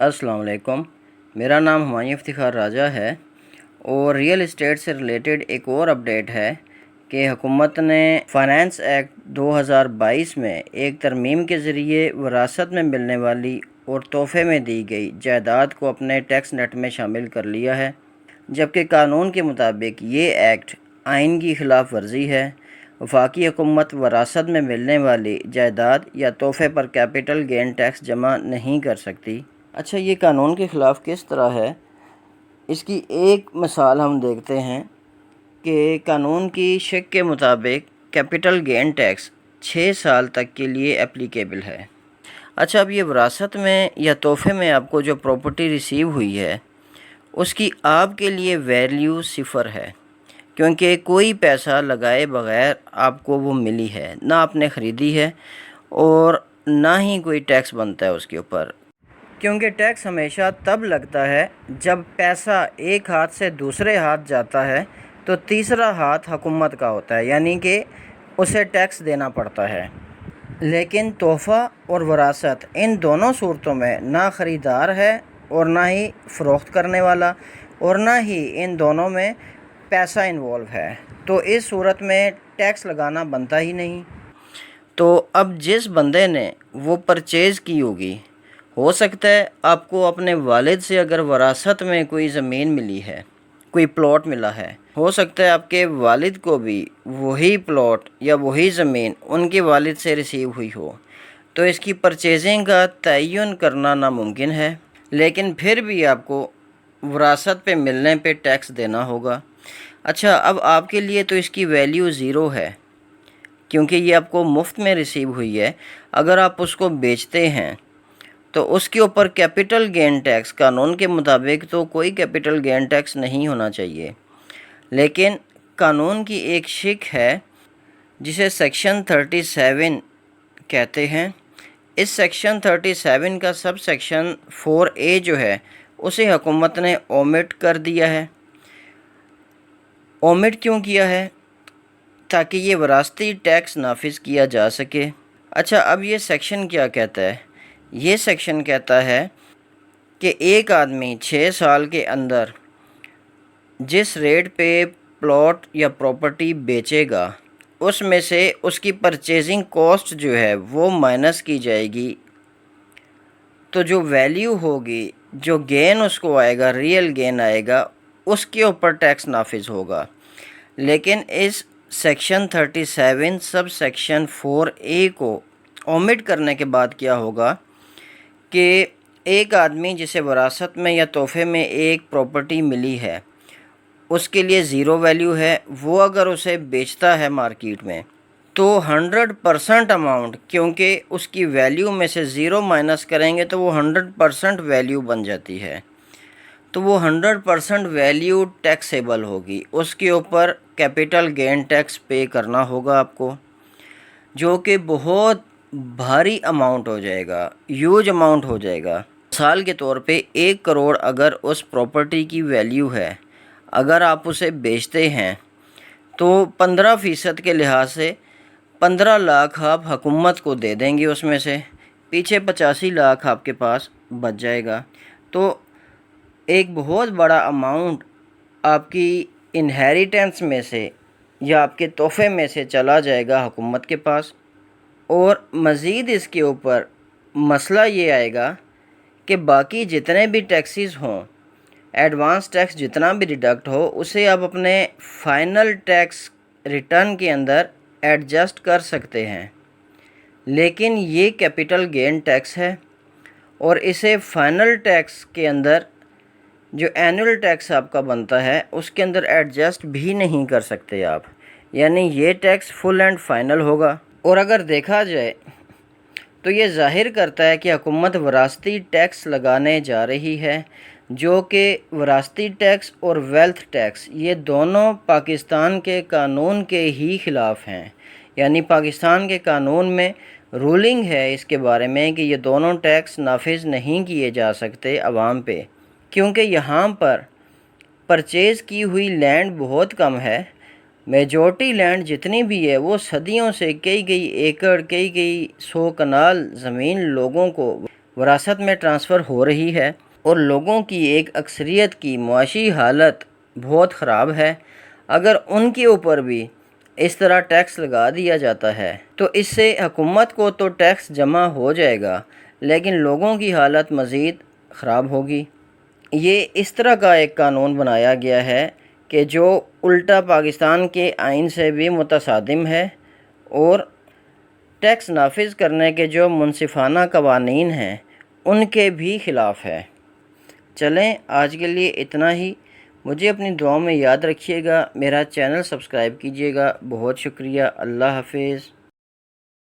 अस्सलाम वालेकुम। मेरा नाम हुमायूं इफ्तिखार राजा है और रियल इस्टेट से रिलेटेड एक और अपडेट है कि हुकूमत ने फाइनेंस एक्ट 2022 में एक तरमीम के ज़रिए वरासत में मिलने वाली और तोहफ़े में दी गई जायदाद को अपने टैक्स नेट में शामिल कर लिया है, जबकि कानून के मुताबिक ये एक्ट आइन की ख़िलाफ़ वर्जी है। वफाकी हुकूमत वरासत में मिलने वाली जायदाद या तोहफ़े पर कैपिटल गेन टैक्स जमा नहीं कर सकती। अच्छा, ये कानून के ख़िलाफ़ किस तरह है, इसकी एक मिसाल हम देखते हैं कि कानून की शिक के मुताबिक कैपिटल गेन टैक्स 6 साल तक के लिए एप्लीकेबल है। अच्छा, अब ये विरासत में या तोहफ़े में आपको जो प्रॉपर्टी रिसीव हुई है उसकी आपके लिए वैल्यू सिफ़र है, क्योंकि कोई पैसा लगाए बग़ैर आपको वो मिली है, ना आपने ख़रीदी है और ना ही कोई टैक्स बनता है उसके ऊपर। क्योंकि टैक्स हमेशा तब लगता है जब पैसा एक हाथ से दूसरे हाथ जाता है तो तीसरा हाथ हुकूमत का होता है, यानी कि उसे टैक्स देना पड़ता है। लेकिन तोहफ़ा और वरासत इन दोनों सूरतों में ना ख़रीदार है और ना ही फ़रोख्त करने वाला और ना ही इन दोनों में पैसा इन्वॉल्व है, तो इस सूरत में टैक्स लगाना बनता ही नहीं। तो अब जिस बंदे ने वो परचेज़ की होगी, हो सकता है आपको अपने वालिद से अगर वरासत में कोई ज़मीन मिली है, कोई प्लॉट मिला है, हो सकता है आपके वालिद को भी वही प्लॉट या वही ज़मीन उनके वालिद से रिसीव हुई हो, तो इसकी परचेजिंग का तयन करना नामुमकिन है। लेकिन फिर भी आपको वरासत पे मिलने पे टैक्स देना होगा। अच्छा, अब आपके लिए तो इसकी वैल्यू ज़ीरो है, क्योंकि ये आपको मुफ्त में रिसीव हुई है। अगर आप उसको बेचते हैं तो उसके ऊपर कैपिटल गेन टैक्स कानून के मुताबिक तो कोई कैपिटल गेन टैक्स नहीं होना चाहिए। लेकिन कानून की एक शिक है जिसे सेक्शन 37 कहते हैं। इस सेक्शन 37 का सब सेक्शन 4A जो है उसे हुकूमत ने ओमिट कर दिया है। ओमिट क्यों किया है? ताकि ये वरासती टैक्स नाफिज किया जा सके। अच्छा, अब ये सेक्शन क्या कहता है? ये सेक्शन कहता है कि एक आदमी 6 साल के अंदर जिस रेट पे प्लॉट या प्रॉपर्टी बेचेगा उसमें से उसकी परचेजिंग कॉस्ट जो है वो माइनस की जाएगी, तो जो वैल्यू होगी, जो गेन उसको आएगा, रियल गेन आएगा, उसके ऊपर टैक्स नाफिज होगा। लेकिन इस सेक्शन 37 सब सेक्शन 4A को ओमिट करने के बाद क्या होगा कि एक आदमी जिसे वरासत में या तोहफ़े में एक प्रॉपर्टी मिली है उसके लिए ज़ीरो वैल्यू है, वो अगर उसे बेचता है मार्केट में तो 100% अमाउंट, क्योंकि उसकी वैल्यू में से ज़ीरो माइनस करेंगे तो वो 100% वैल्यू बन जाती है, तो वो 100% वैल्यू टैक्सेबल होगी। उसके ऊपर कैपिटल गेन टैक्स पे करना होगा आपको, जो कि बहुत भारी अमाउंट हो जाएगा, ह्यूज अमाउंट हो जाएगा। मिसाल के तौर पे 1 करोड़ अगर उस प्रॉपर्टी की वैल्यू है, अगर आप उसे बेचते हैं तो 15% के लिहाज से 15 लाख आप हुकूमत को दे देंगे, उसमें से पीछे 85 लाख आपके पास बच जाएगा। तो एक बहुत बड़ा अमाउंट आपकी इनहेरिटेंस में से या आपके तोहफ़े में से चला जाएगा हुकूमत के पास। और मज़ीद इसके ऊपर मसला ये आएगा कि बाकी जितने भी टैक्सेस हों, एडवांस टैक्स जितना भी डिडक्ट हो, उसे आप अपने फ़ाइनल टैक्स रिटर्न के अंदर एडजस्ट कर सकते हैं। लेकिन ये कैपिटल गेन टैक्स है और इसे फ़ाइनल टैक्स के अंदर जो एनुअल टैक्स आपका बनता है उसके अंदर एडजस्ट भी नहीं कर सकते आप, यानी ये टैक्स फुल एंड फाइनल होगा। और अगर देखा जाए तो ये ज़ाहिर करता है कि हुकूमत वरासती टैक्स लगाने जा रही है, जो कि वरासती टैक्स और वेल्थ टैक्स ये दोनों पाकिस्तान के कानून के ही ख़िलाफ़ हैं। यानी पाकिस्तान के कानून में रूलिंग है इसके बारे में कि ये दोनों टैक्स नाफिज नहीं किए जा सकते आवाम पे, क्योंकि यहाँ पर परचेज़ की हुई लैंड बहुत कम है। मेजॉरिटी लैंड जितनी भी है वो सदियों से कई कई एकड़, कई कई 100 कनाल ज़मीन लोगों को وراثت میں ٹرانسفر ہو رہی ہے اور لوگوں کی ایک اکثریت کی معاشی حالت بہت خراب ہے، اگر ان کے اوپر بھی اس طرح ٹیکس لگا دیا جاتا ہے تو اس سے حکومت کو تو ٹیکس جمع ہو جائے گا، لیکن لوگوں کی حالت مزید خراب ہوگی۔ یہ اس طرح کا ایک قانون بنایا گیا ہے کہ جو الٹا پاکستان کے آئین سے بھی متصادم ہے اور ٹیکس نافذ کرنے کے جو منصفانہ قوانین ہیں ان کے بھی خلاف ہے۔ چلیں آج کے لیے اتنا ہی، مجھے اپنی دعاؤں میں یاد رکھیے گا، میرا چینل سبسکرائب کیجیے گا۔ بہت شکریہ، اللہ حافظ۔